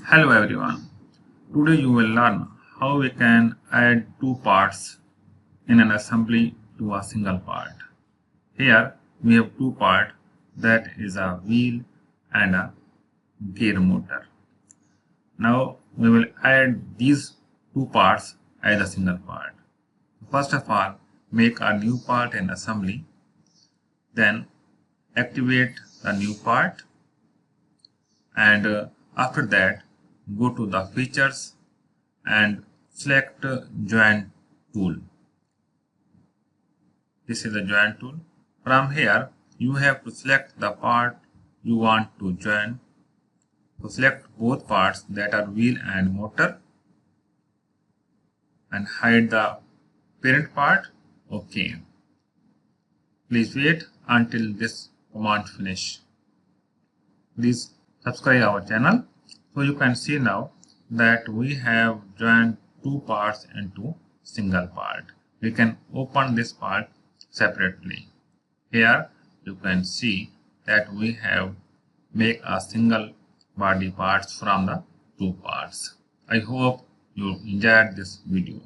Hello everyone. Today you will learn how we can add two parts in an assembly to a single part. Here we have two parts, that is a wheel and a gear motor. Now we will add these two parts as a single part. First of all, make a new part in assembly. Then activate the new part, and after that go to the features and select join tool. This is the join tool. From here you have to select the part you want to join. So select both parts, that are wheel and motor, and hide the parent part. OK. Please wait until this command finish. Please subscribe our channel. So you can see now that we have joined two parts into single part. We can open this part separately. Here you can see that we have make a single body parts from the two parts. I hope you enjoyed this video.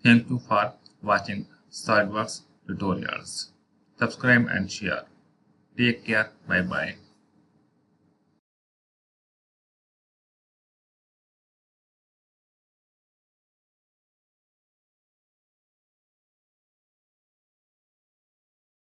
Thank you for watching Solidworks tutorials. Subscribe and share. Take care. Bye bye.